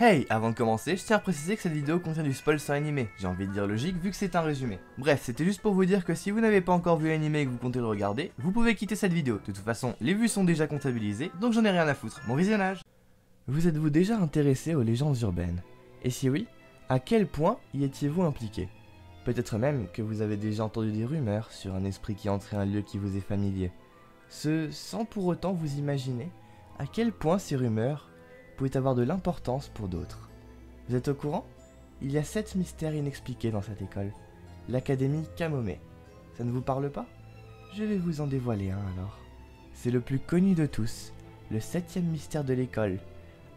Hey, avant de commencer, je tiens à préciser que cette vidéo contient du spoil sur l'anime. J'ai envie de dire logique vu que c'est un résumé. Bref, c'était juste pour vous dire que si vous n'avez pas encore vu l'anime et que vous comptez le regarder, vous pouvez quitter cette vidéo. De toute façon, les vues sont déjà comptabilisées, donc j'en ai rien à foutre. Bon visionnage. Vous êtes-vous déjà intéressé aux légendes urbaines? Et si oui, à quel point y étiez-vous impliqué? Peut-être même que vous avez déjà entendu des rumeurs sur un esprit qui entrait un lieu qui vous est familier. Ce sans pour autant vous imaginer à quel point ces rumeurs pouvaient avoir de l'importance pour d'autres. Vous êtes au courant? Il y a 7 mystères inexpliqués dans cette école. L'Académie Kamome. Ça ne vous parle pas? Je vais vous en dévoiler un alors. C'est le plus connu de tous, le 7e mystère de l'école,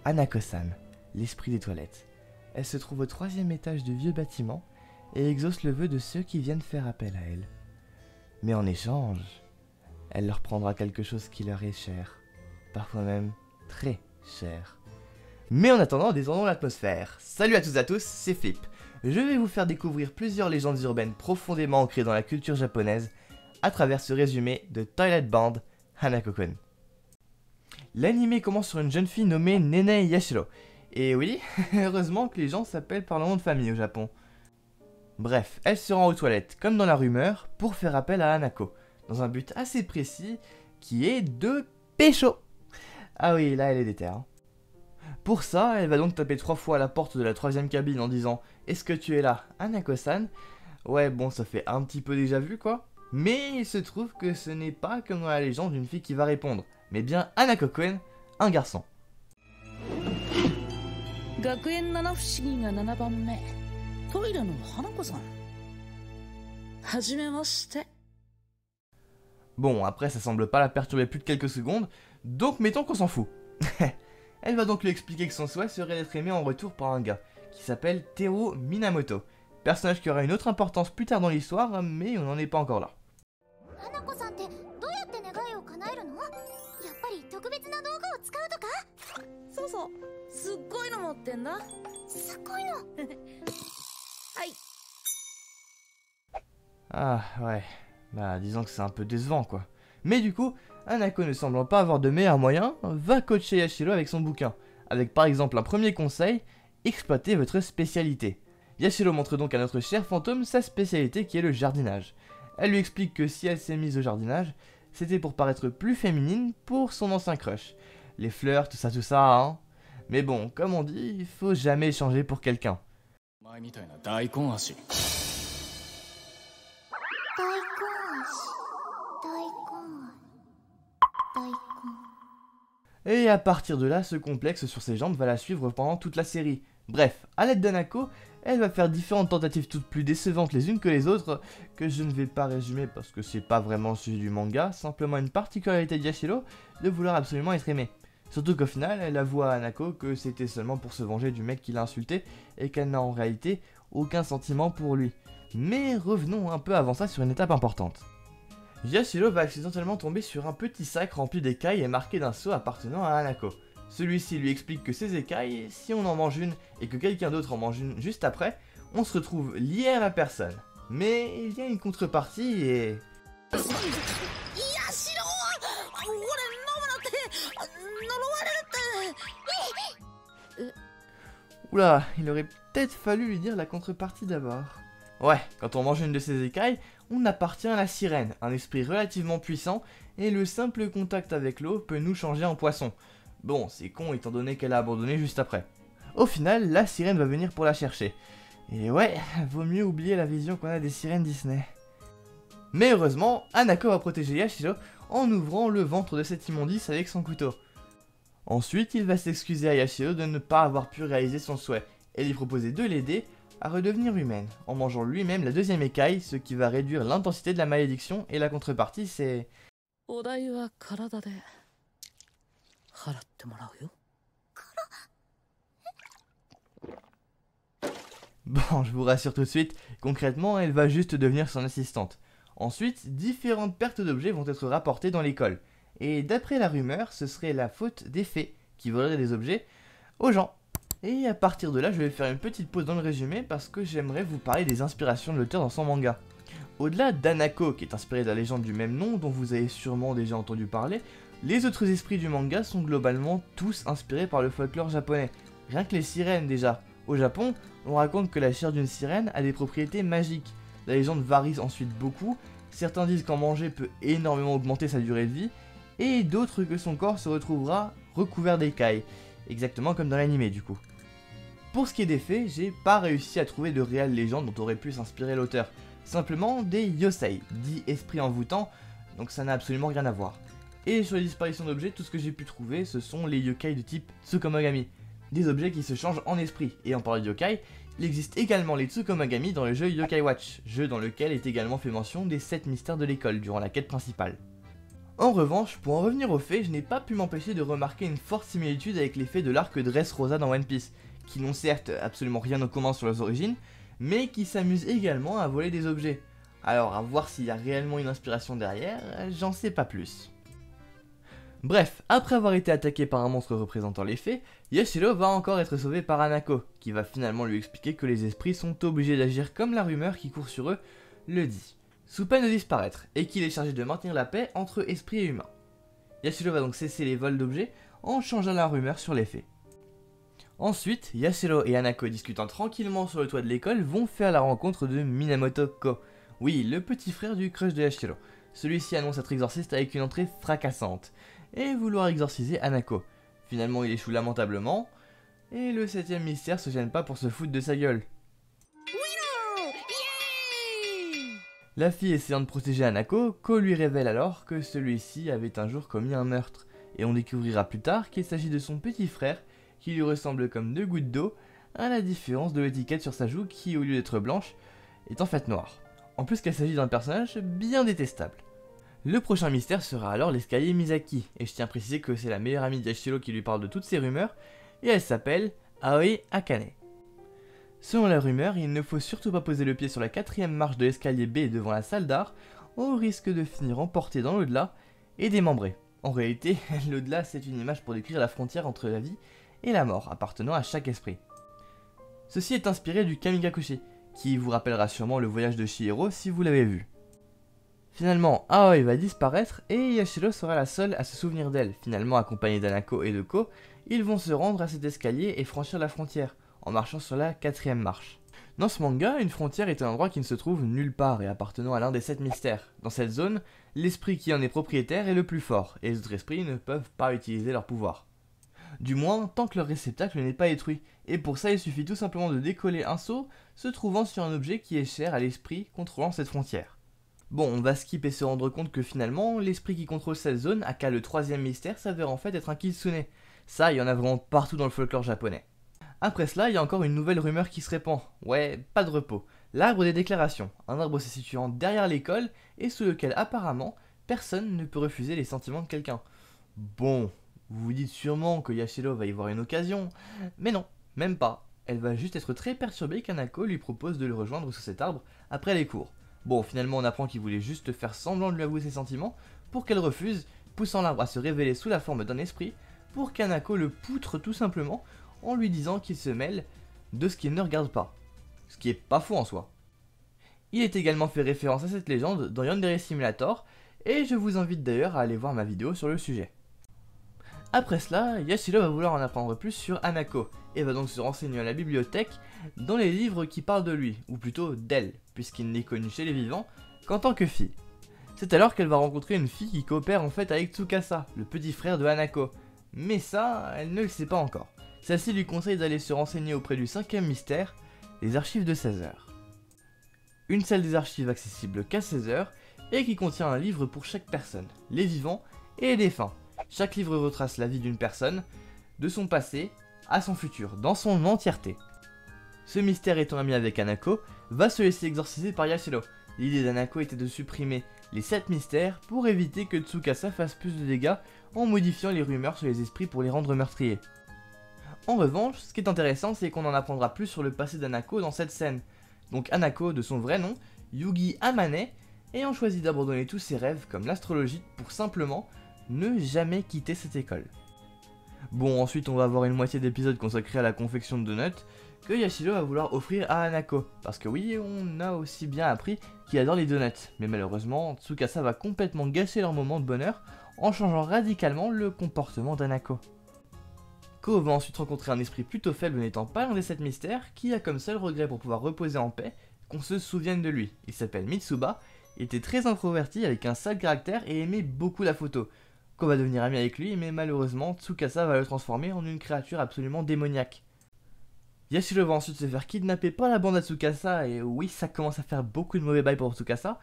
Hanako-san, l'esprit des toilettes. Elle se trouve au 3e étage du vieux bâtiment et exauce le vœu de ceux qui viennent faire appel à elle. Mais en échange, elle leur prendra quelque chose qui leur est cher, parfois même très cher. Mais en attendant, détendons l'atmosphère. Salut à toutes et à tous, c'est Flip. Je vais vous faire découvrir plusieurs légendes urbaines profondément ancrées dans la culture japonaise à travers ce résumé de Toilet Band Hanako-kun. L'anime commence sur une jeune fille nommée Nene Yashiro. Et oui, heureusement que les gens s'appellent par le nom de famille au Japon. Bref, elle se rend aux toilettes, comme dans la rumeur, pour faire appel à Hanako, dans un but assez précis, qui est de pécho. Ah oui, là elle est déter. Pour ça, elle va donc taper 3 fois à la porte de la 3e cabine en disant « Est-ce que tu es là, Hanako-san ?» Ouais, bon, ça fait un petit peu déjà vu quoi. Mais il se trouve que ce n'est pas comme dans la légende d'une fille qui va répondre, mais bien Hanako-kun, un garçon. Bon, après ça semble pas la perturber plus de quelques secondes, donc mettons qu'on s'en fout. Elle va donc lui expliquer que son souhait serait d'être aimé en retour par un gars, qui s'appelle Teru Minamoto, personnage qui aura une autre importance plus tard dans l'histoire, mais on n'en est pas encore là. Ah ouais, bah disons que c'est un peu décevant quoi. Mais du coup, Hanako ne semblant pas avoir de meilleurs moyens, va coacher Yashiro avec son bouquin, avec par exemple un premier conseil, exploitez votre spécialité. Yashiro montre donc à notre cher fantôme sa spécialité qui est le jardinage. Elle lui explique que si elle s'est mise au jardinage, c'était pour paraître plus féminine pour son ancien crush. Les fleurs, tout ça, hein. Mais bon, comme on dit, il faut jamais changer pour quelqu'un. Et à partir de là, ce complexe sur ses jambes va la suivre pendant toute la série. Bref, à l'aide d'Hanako, elle va faire différentes tentatives toutes plus décevantes les unes que les autres, que je ne vais pas résumer parce que c'est pas vraiment le sujet du manga, simplement une particularité de Yashiro de vouloir absolument être aimée. Surtout qu'au final, elle avoue à Hanako que c'était seulement pour se venger du mec qui l'a insulté et qu'elle n'a en réalité aucun sentiment pour lui. Mais revenons un peu avant ça sur une étape importante. Yashiro va accidentellement tomber sur un petit sac rempli d'écailles et marqué d'un sceau appartenant à Hanako. Celui-ci lui explique que ces écailles, si on en mange une et que quelqu'un d'autre en mange une juste après, on se retrouve lié à la personne. Mais il y a une contrepartie et... Oula, il aurait peut-être fallu lui dire la contrepartie d'abord. Ouais, quand on mange une de ces écailles, on appartient à la sirène, un esprit relativement puissant, et le simple contact avec l'eau peut nous changer en poisson. Bon, c'est con étant donné qu'elle a abandonné juste après. Au final, la sirène va venir pour la chercher. Et ouais, vaut mieux oublier la vision qu'on a des sirènes Disney. Mais heureusement, Hanako va protéger Yashiro en ouvrant le ventre de cet immondice avec son couteau. Ensuite, il va s'excuser à Yashiro de ne pas avoir pu réaliser son souhait, et lui proposer de l'aider à redevenir humaine, en mangeant lui-même la 2e écaille, ce qui va réduire l'intensité de la malédiction, et la contrepartie c'est... Bon, je vous rassure tout de suite, concrètement, elle va juste devenir son assistante. Ensuite, différentes pertes d'objets vont être rapportées dans l'école, et d'après la rumeur, ce serait la faute des fées qui voleraient des objets aux gens. Et à partir de là, je vais faire une petite pause dans le résumé parce que j'aimerais vous parler des inspirations de l'auteur dans son manga. Au-delà d'Hanako, qui est inspiré de la légende du même nom, dont vous avez sûrement déjà entendu parler, les autres esprits du manga sont globalement tous inspirés par le folklore japonais, Rien que les sirènes déjà. Au Japon, on raconte que la chair d'une sirène a des propriétés magiques. La légende varie ensuite beaucoup. Certains disent qu'en manger peut énormément augmenter sa durée de vie, et d'autres que son corps se retrouvera recouvert d'écailles, exactement comme dans l'anime du coup. Pour ce qui est des faits, j'ai pas réussi à trouver de réelles légendes dont aurait pu s'inspirer l'auteur, simplement des yosei, dits esprits envoûtants, donc ça n'a absolument rien à voir. Et sur les disparitions d'objets, tout ce que j'ai pu trouver, ce sont les yokai de type Tsukumogami, des objets qui se changent en esprit, et en parlant de yokai, il existe également les Tsukumogami dans le jeu Yokai Watch, jeu dans lequel est également fait mention des 7 mystères de l'école durant la quête principale. En revanche, pour en revenir aux faits, je n'ai pas pu m'empêcher de remarquer une forte similitude avec les faits de l'arc Dressrosa dans One Piece, qui n'ont certes absolument rien en commun sur leurs origines, mais qui s'amusent également à voler des objets. Alors à voir s'il y a réellement une inspiration derrière, j'en sais pas plus. Bref, après avoir été attaqué par un monstre représentant les fées, Yashiro va encore être sauvé par Hanako, qui va finalement lui expliquer que les esprits sont obligés d'agir comme la rumeur qui court sur eux le dit, sous peine de disparaître, et qu'il est chargé de maintenir la paix entre esprits et humains. Yashiro va donc cesser les vols d'objets en changeant la rumeur sur les faits. Ensuite, Yashiro et Hanako discutant tranquillement sur le toit de l'école vont faire la rencontre de Minamoto Ko, oui, le petit frère du crush de Yashiro. Celui-ci annonce être exorciste avec une entrée fracassante, et vouloir exorciser Hanako. Finalement il échoue lamentablement, et le 7ème mystère se gêne pas pour se foutre de sa gueule. La fille essayant de protéger Hanako, Ko lui révèle alors que celui-ci avait un jour commis un meurtre, et on découvrira plus tard qu'il s'agit de son petit frère, qui lui ressemble comme 2 gouttes d'eau, à la différence de l'étiquette sur sa joue qui, au lieu d'être blanche, est en fait noire. En plus qu'elle s'agit d'un personnage bien détestable. Le prochain mystère sera alors l'escalier Misaki, et je tiens à préciser que c'est la meilleure amie d'Yashiro qui lui parle de toutes ces rumeurs, et elle s'appelle Aoi Akane. Selon la rumeur, il ne faut surtout pas poser le pied sur la 4ème marche de l'escalier B devant la salle d'art, au risque de finir emporté dans l'au-delà et démembré. En réalité, l'au-delà c'est une image pour décrire la frontière entre la vie et la mort, appartenant à chaque esprit. Ceci est inspiré du Kamigakushi, qui vous rappellera sûrement le voyage de Chihiro si vous l'avez vu. Finalement, Aoi va disparaître et Yashiro sera la seule à se souvenir d'elle. Finalement, accompagnée d'Hanako et de Ko, ils vont se rendre à cet escalier et franchir la frontière, en marchant sur la 4ème marche. Dans ce manga, une frontière est un endroit qui ne se trouve nulle part et appartenant à l'un des 7 mystères. Dans cette zone, l'esprit qui en est propriétaire est le plus fort, et les autres esprits ne peuvent pas utiliser leur pouvoir. Du moins, tant que leur réceptacle n'est pas détruit, et pour ça il suffit tout simplement de décoller un seau se trouvant sur un objet qui est cher à l'esprit contrôlant cette frontière. Bon, on va skip et se rendre compte que finalement, l'esprit qui contrôle cette zone, aka le 3ème mystère, s'avère en fait être un kitsune. Ça, il y en a vraiment partout dans le folklore japonais. Après cela, il y a encore une nouvelle rumeur qui se répand. Ouais, pas de repos. L'arbre des déclarations, un arbre se situant derrière l'école et sous lequel apparemment, personne ne peut refuser les sentiments de quelqu'un. Bon, vous vous dites sûrement que Yashiro va y voir une occasion, mais non, même pas. Elle va juste être très perturbée qu'Hanako lui propose de le rejoindre sous cet arbre après les cours. Bon, finalement on apprend qu'il voulait juste faire semblant de lui avouer ses sentiments pour qu'elle refuse, poussant l'arbre à se révéler sous la forme d'un esprit pour qu'Hanako le poutre tout simplement en lui disant qu'il se mêle de ce qu'il ne regarde pas. Ce qui est pas faux en soi. Il est également fait référence à cette légende dans Yandere Simulator et je vous invite d'ailleurs à aller voir ma vidéo sur le sujet. Après cela, Yashiro va vouloir en apprendre plus sur Hanako, et va donc se renseigner à la bibliothèque dans les livres qui parlent de lui, ou plutôt d'elle, puisqu'il n'est connu chez les vivants qu'en tant que fille. C'est alors qu'elle va rencontrer une fille qui coopère en fait avec Tsukasa, le petit frère de Hanako, mais ça, elle ne le sait pas encore. Celle-ci lui conseille d'aller se renseigner auprès du 5ème mystère, les archives de 16 heures. Une salle des archives accessible qu'à 16 heures, et qui contient un livre pour chaque personne, les vivants et les défunts. Chaque livre retrace la vie d'une personne, de son passé à son futur, dans son entièreté. Ce mystère étant ami avec Hanako, va se laisser exorciser par Yashiro. L'idée d'Hanako était de supprimer les 7 mystères pour éviter que Tsukasa fasse plus de dégâts en modifiant les rumeurs sur les esprits pour les rendre meurtriers. En revanche, ce qui est intéressant, c'est qu'on en apprendra plus sur le passé d'Hanako dans cette scène. Donc Hanako, de son vrai nom, Yugi Amane, ayant choisi d'abandonner tous ses rêves comme l'astrologie pour simplement ne jamais quitter cette école. Bon, ensuite on va avoir une moitié d'épisode consacré à la confection de donuts que Yashiro va vouloir offrir à Hanako. Parce que oui, on a aussi bien appris qu'il adore les donuts. Mais malheureusement, Tsukasa va complètement gâcher leur moment de bonheur en changeant radicalement le comportement d'Hanako. Ko va ensuite rencontrer un esprit plutôt faible n'étant pas l'un des 7 mystères, qui a comme seul regret pour pouvoir reposer en paix qu'on se souvienne de lui. Il s'appelle Mitsuba, il était très introverti avec un sale caractère et aimait beaucoup la photo. Ko va devenir ami avec lui, mais malheureusement Tsukasa va le transformer en une créature absolument démoniaque. Yashiro va ensuite se faire kidnapper par la bande à Tsukasa, et oui, ça commence à faire beaucoup de mauvais bails pour Tsukasa,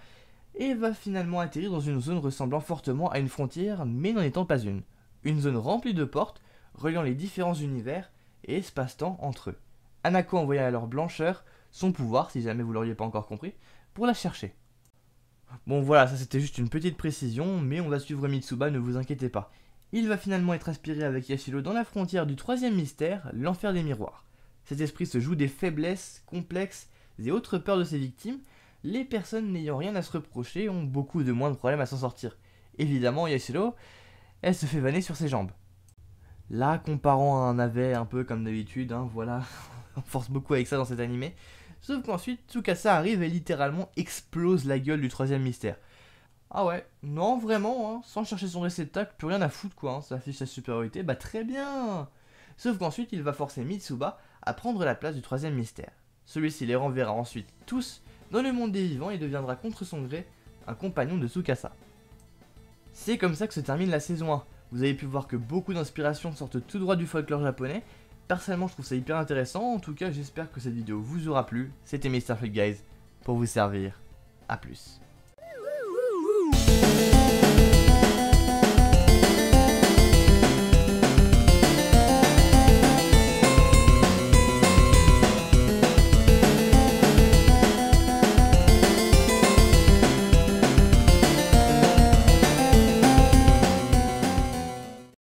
et va finalement atterrir dans une zone ressemblant fortement à une frontière, mais n'en étant pas une. Une zone remplie de portes, reliant les différents univers et espace-temps entre eux. Hanako envoya à leur blancheur son pouvoir, si jamais vous l'auriez pas encore compris, pour la chercher. Bon voilà, ça c'était juste une petite précision, mais on va suivre Mitsuba, ne vous inquiétez pas. Il va finalement être aspiré avec Yashiro dans la frontière du troisième mystère, l'enfer des miroirs. Cet esprit se joue des faiblesses, complexes et autres peurs de ses victimes. Les personnes n'ayant rien à se reprocher ont beaucoup de moins de problèmes à s'en sortir. Évidemment, Yashiro, elle se fait vanner sur ses jambes. Là, comparant à un navet un peu comme d'habitude, voilà, on force beaucoup avec ça dans cet animé. Sauf qu'ensuite, Tsukasa arrive et littéralement explose la gueule du troisième mystère. Ah ouais, non vraiment, sans chercher son réceptacle, plus rien à foutre quoi, ça affiche sa supériorité, bah très bien. Sauf qu'ensuite, il va forcer Mitsuba à prendre la place du troisième mystère. Celui-ci les renverra ensuite tous dans le monde des vivants et deviendra contre son gré un compagnon de Tsukasa. C'est comme ça que se termine la saison 1. Vous avez pu voir que beaucoup d'inspirations sortent tout droit du folklore japonais. Personnellement, je trouve ça hyper intéressant. En tout cas, j'espère que cette vidéo vous aura plu. C'était Mr. Flick Guys pour vous servir. A plus.